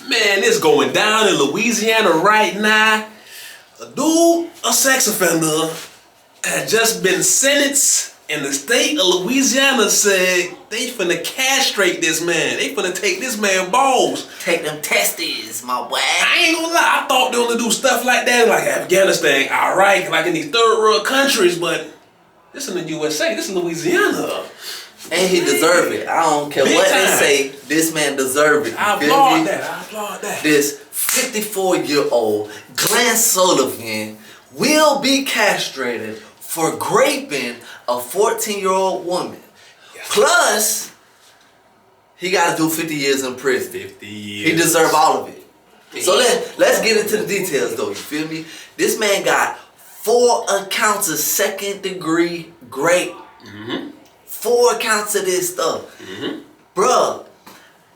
Man, it's going down in Louisiana right now. A sex offender, had just been sentenced, and the state of Louisiana said they finna castrate this man. They finna take this man balls. Take them testes, my boy. I ain't gonna lie, I thought they only do stuff like that like Afghanistan, Iraq, like in these third world countries, but this in the USA, this is Louisiana. And he deserve it. I don't care Big what time. they say, this man deserve it. I applaud that. This 54-year-old Glenn Sullivan will be castrated for raping a 14-year-old woman. Yeah. Plus, he got to do 50 years in prison. 50 years. He deserve all of it. So let's get into the details though, you feel me? This man got 4 accounts of second-degree rape. Mm-hmm. 4 counts of this stuff. Mm-hmm. Bruh,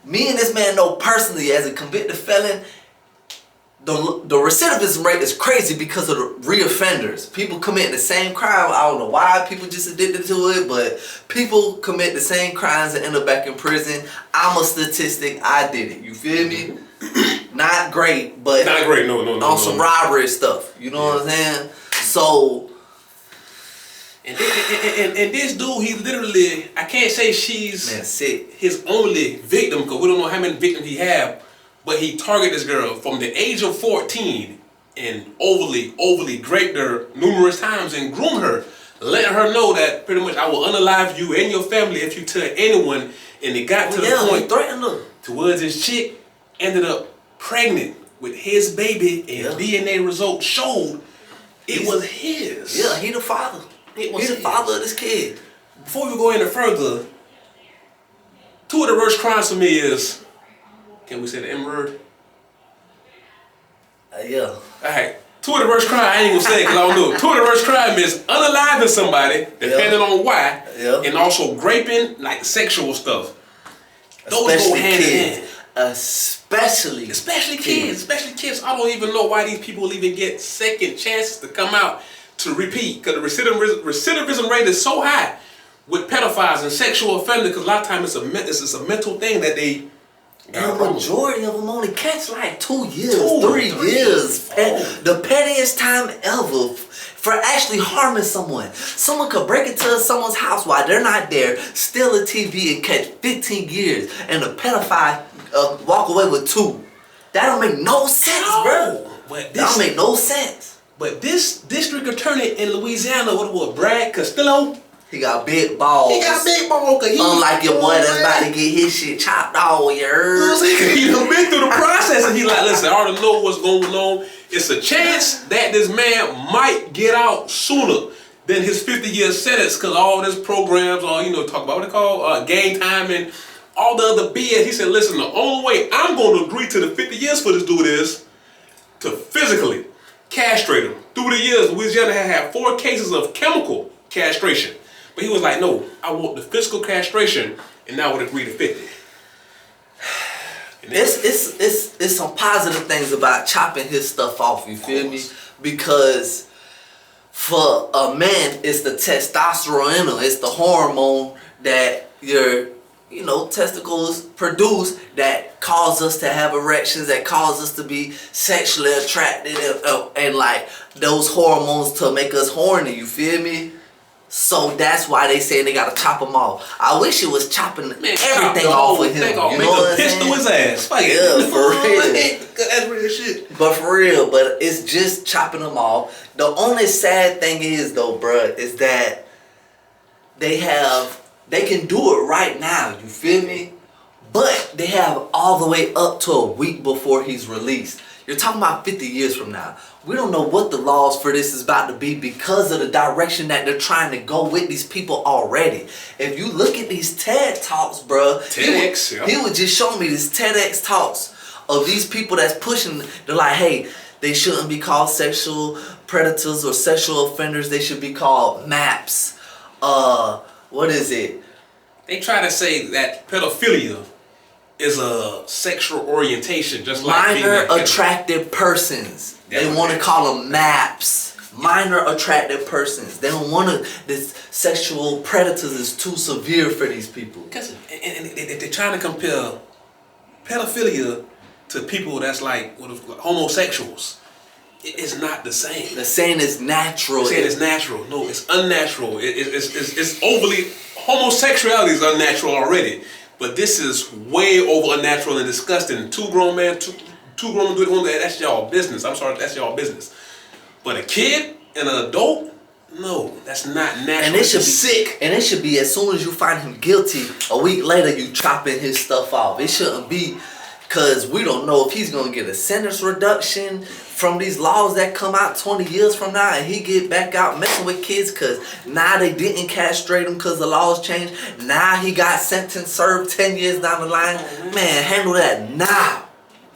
me and this man know personally as a convicted felon, the recidivism rate is crazy because of the reoffenders. People commit the same crime. I don't know why people just addicted to it, but people commit the same crimes and end up back in prison. I'm a statistic. I did it. You feel me? Not great, but not great. No. On some robbery stuff. You know what I'm saying? So. And this dude, he literally, I can't say she's sick. His only victim, because we don't know how many victims he have, but he targeted this girl from the age of 14 and overly raped her numerous times and groomed her, letting her know that pretty much I will unalive you and your family if you tell anyone. And it got to the point, threatened her. Towards this chick, ended up pregnant with his baby, and DNA results showed it was his. Yeah, he the father. He's the father of this kid. Before we go any further, 2 of the worst crimes for me is, can we say the M word? Yeah. Alright, 2 of the worst crimes, I ain't gonna say it because I don't know. 2 of the worst crimes is unaliving somebody, depending on why, and also raping, like sexual stuff. Those go hand in hand. Especially kids. I don't even know why these people even get second chances to come out to repeat, because the recidivism rate is so high with pedophiles and sexual offenders, because a lot of times it's a mental thing that they. And the majority of them only catch like 2 years, 3 years. The pettiest time ever for actually harming someone. Someone could break into someone's house while they're not there, steal a TV and catch 15 years, and the pedophile walk away with 2. That don't make no sense, bro. That don't make no sense. But this district attorney in Louisiana, what Brad Castillo? He got big balls. Unlike your boy that's about to get his shit chopped off, you heard? He done been through the process and he like, listen, I already know what's going on. It's a chance that this man might get out sooner than his 50-year sentence, because all this programs, talk about what they call game time and all the other BS. He said, listen, the only way I'm going to agree to the 50 years for this dude is to physically castrate him. Through the years, Louisiana had 4 cases of chemical castration. But he was like, no, I want the physical castration, and I would agree to 50. It's some positive things about chopping his stuff off, you feel me? Because for a man, it's the testosterone in him. It's the hormone that your testicles produce that cause us to have erections, that cause us to be sexually attracted, and like those hormones to make us horny, you feel me? So that's why they say they gotta chop him off. I wish it was chopping everything off of him. You know what I'm saying? Pistol his ass. Yeah, for real. That's real shit. But for real, but it's just chopping them off. The only sad thing is though, bruh, is that they can do it right now, you feel me? But they have all the way up to a week before he's released. You're talking about 50 years from now. We don't know what the laws for this is about to be because of the direction that they're trying to go with these people already. If you look at these TED Talks, bruh, he was just showing me these TEDx talks of these people that's pushing. They're like, hey, they shouldn't be called sexual predators or sexual offenders. They should be called MAPs. What is it? They try to say that pedophilia is a sexual orientation, just like minor attracted persons. They want to call them MAPs. Minor attracted persons. They don't want to. This sexual predators is too severe for these people. Because they're trying to compare pedophilia to people that's like homosexuals. It's not the same. The saying is natural. The saying is natural. No, it's unnatural. It's overly, homosexuality is unnatural already. But this is way over unnatural and disgusting. Two grown men doing one, that's y'all business. I'm sorry, that's y'all business. But a kid and an adult, no, that's not natural. And it should be sick. And it should be as soon as you find him guilty, a week later you chopping his stuff off. It shouldn't be, because we don't know if he's going to get a sentence reduction from these laws that come out 20 years from now, and he get back out messing with kids because now they didn't castrate him because the laws changed. Now he got sentenced, served 10 years down the line. Man, handle that now.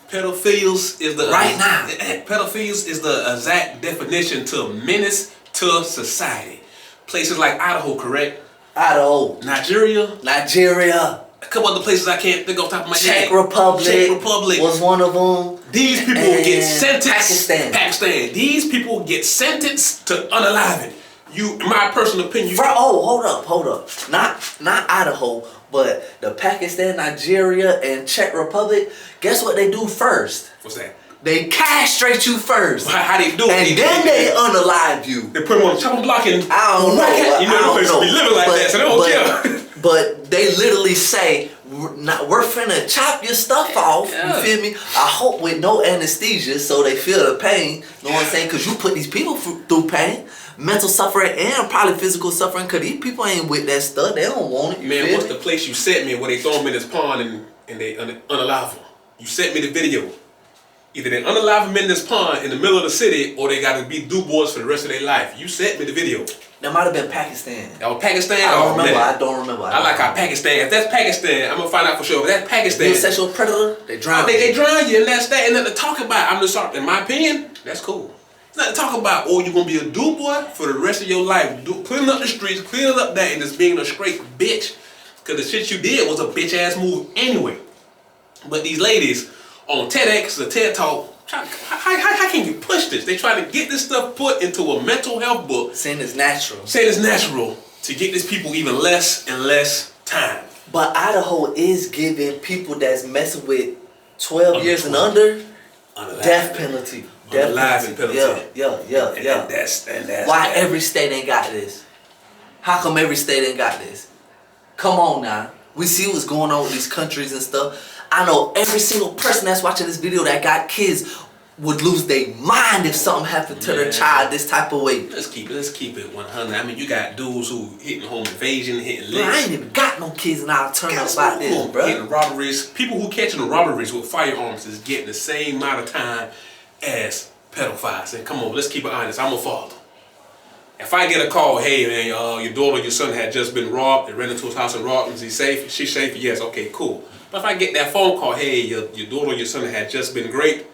Pedophiles is the right now. Pedophiles is the exact definition to menace to society. Places like Idaho, correct? Idaho. Nigeria. A couple other places I can't think off the top of my head. Czech Republic was one of them. These people get sentenced. Pakistan. These people get sentenced to unaliving. In my personal opinion. Hold up. Not Idaho, but the Pakistan, Nigeria, and Czech Republic. Guess what they do first? What's that? They castrate you first. How they do it? And then they unalive you. They put them on the chopping block and I don't know. You know, the place be living like that, so they don't care. But they literally say, we're finna chop your stuff off, you feel me? I hope with no anesthesia so they feel the pain. Know what I'm saying? Because you put these people through pain, mental suffering, and probably physical suffering, because these people ain't with that stuff. They don't want it. Man, what's the place you sent me where they throw them in this pond and they unalive them? You sent me the video. Either they unalive them in this pond in the middle of the city, or they got to be boys for the rest of their life. You sent me the video. That might have been Pakistan. That was Pakistan? I don't remember. I like how Pakistan, if that's Pakistan, I'm going to find out for sure. If that's Pakistan. You're a sexual predator, they drown you. They drown you, and that's that. And nothing to talk about. I'm just sorry. In my opinion, that's cool. It's nothing to talk about. Or you're going to be a boy for the rest of your life. Cleaning up the streets, cleaning up that, and just being a straight bitch. Because the shit you did was a bitch-ass move anyway. But these ladies on TEDx, the TED Talk, how can you push this? They try to get this stuff put into a mental health book. Saying it's natural. Saying it's natural to get these people even less and less time. But Idaho is giving people that's messing with 12 years and under death penalty. Death penalty. Yeah. And that's why every state ain't got this? How come every state ain't got this? Come on now. We see what's going on with these countries and stuff. I know every single person that's watching this video that got kids would lose their mind if something happened to their child this type of way. Let's keep it 100. I mean, you got dudes who hitting home invasion, hitting licks. I ain't even got no kids and I'll turn up about this, bro. Hitting robberies. People who catching the robberies with firearms is getting the same amount of time as pedophiles. And come on, let's keep it honest. I'm a father. If I get a call, hey man, your daughter or your son had just been robbed, they ran into his house and robbed him, is he safe? She's safe? Yes, okay, cool. But if I get that phone call, hey, your daughter or your son had just been raped,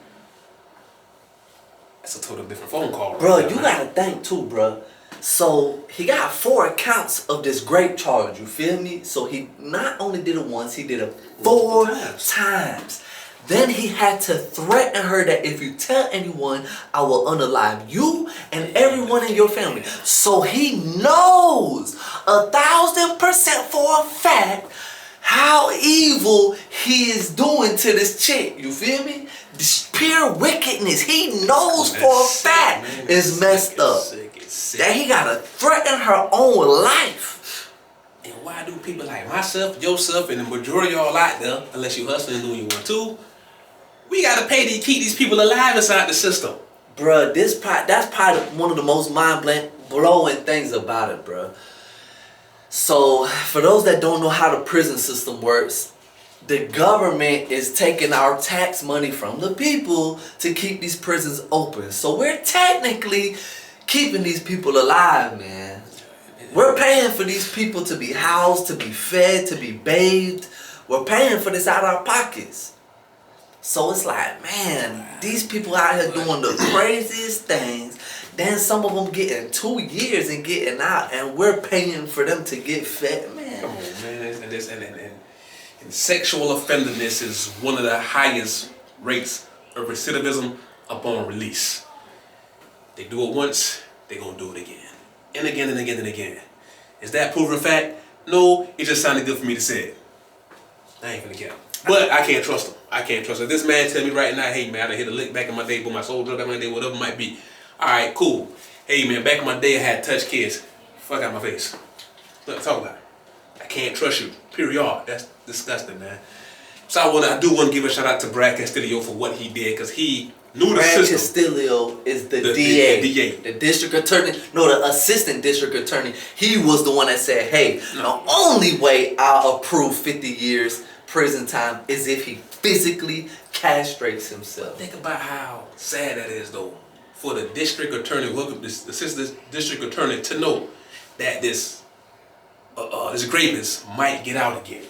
that's a total different phone call. Bro, you gotta think too, bro. So he got 4 accounts of this rape charge, you feel me? So he not only did it once, he did it 4 times. Then he had to threaten her that if you tell anyone, I will unalive you and everyone in your family. So he knows 1,000% for a fact how evil he is doing to this chick. You feel me? This pure wickedness, he knows for a fact is messed up. That he gotta threaten her own life. And why do people like myself, yourself, and the majority of y'all out there, unless you hustling and doing you want to, we gotta pay to keep these people alive inside the system. Bruh, that's probably one of the most mind-blowing things about it, bruh. So, for those that don't know how the prison system works, the government is taking our tax money from the people to keep these prisons open. So we're technically keeping these people alive, man. We're paying for these people to be housed, to be fed, to be bathed. We're paying for this out of our pockets. So it's like, man, these people out here doing the craziest things. Then some of them getting 2 years and getting out, and we're paying for them to get fed, man. Come on, man. And sexual offenderness is one of the highest rates of recidivism upon release. They do it once, they're gonna do it again. And again and again and again. Is that proven fact? No, it just sounded good for me to say it. I ain't gonna care. But I can't trust them. I can't trust it. This man tell me right now, hey man, I done hit a lick back in my day, but my soul drug back in my day, whatever it might be. Alright, cool. Hey man, back in my day I had touch kids. Fuck out my face. Let's talk about it. I can't trust you. Period. That's disgusting, man. So I do want to give a shout out to Brad Castillo for what he did, because he knew the Brad system. Castillo is the DA, the DA, the district attorney. No, the assistant district attorney. He was the one that said, "Hey, the only way I'll approve 50 years prison time is if he physically castrates himself." Think about how sad that is, though, for the district attorney, this assistant district attorney, to know that this rapist might get out again.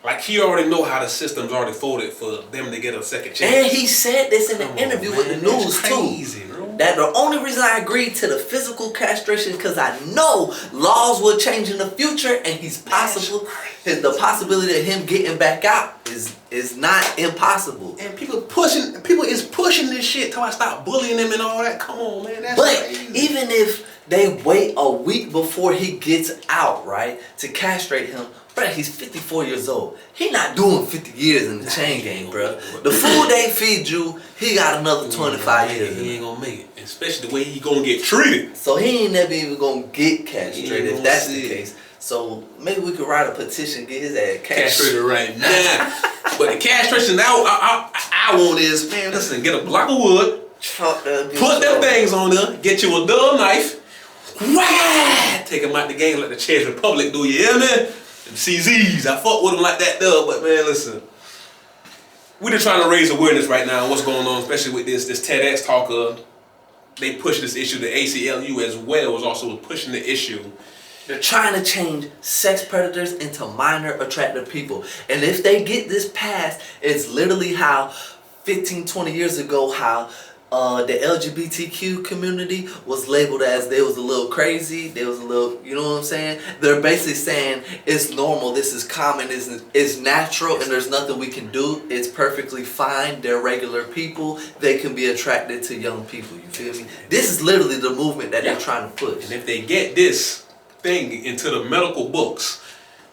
Like, he already know how the system's already folded for them to get a second chance. And he said this in an interview with the news crazy, too. bro. That the only reason I agreed to the physical castration because I know laws will change in the future, and the possibility of him getting back out is not impossible. And people is pushing this shit till I stop bullying them and all that. Come on, man, that's crazy. Even if they wait a week before he gets out, right, to castrate him. Bruh, he's 54 years old. He not doing 50 years in the chain gang, bruh. The food they feed you, he got another 25 years. He ain't gonna make it, especially the way he gonna get treated. So he ain't never even gonna get castrated if that's the case. So maybe we could write a petition, get his ass castrated right now. But the castration I want is, man, listen, get a block of wood, put them things on there, get you a dull knife, take him out the game like the Czech Republic do, you hear me? CZs, I fuck with them like that though, but man, listen. We're just trying to raise awareness right now on what's going on, especially with this TEDx talker. They push this issue. The ACLU as well was also pushing the issue. They're trying to change sex predators into minor attractive people. And if they get this passed, it's literally how 15, 20 years ago, how the LGBTQ community was labeled as they was a little crazy, they was a little, you know what I'm saying? They're basically saying it's normal, this is common, it's natural, and there's nothing we can do. It's perfectly fine. They're regular people. They can be attracted to young people. You feel me? This is literally the movement that they're trying to push. And if they get this thing into the medical books,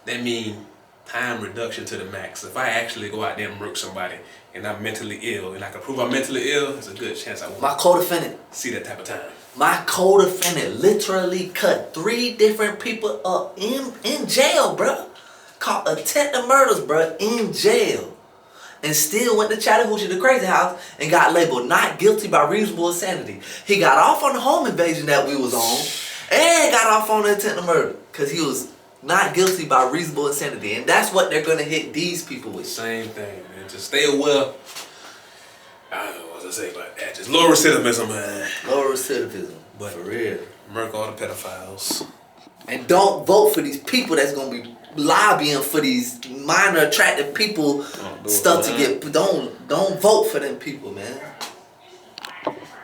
that means time reduction to the max. If I actually go out there and murk somebody and I'm mentally ill, and I can prove I'm mentally ill, there's a good chance I won't My co-defendant. See that type of time. My co-defendant literally cut 3 different people up in jail, bro. Caught attempted murders, bro, in jail. And still went to Chattahoochee, the crazy house, and got labeled not guilty by reasonable insanity. He got off on the home invasion that we was on, and got off on the attempted murder, because he was not guilty by reasonable insanity. And that's what they're going to hit these people with. Same thing, man. Just stay aware. I don't know what to say about that. Just low recidivism, man. Low recidivism. But for real. Murk all the pedophiles. And don't vote for these people that's going to be lobbying for these minor attractive people stuff to get. Don't vote for them people, man.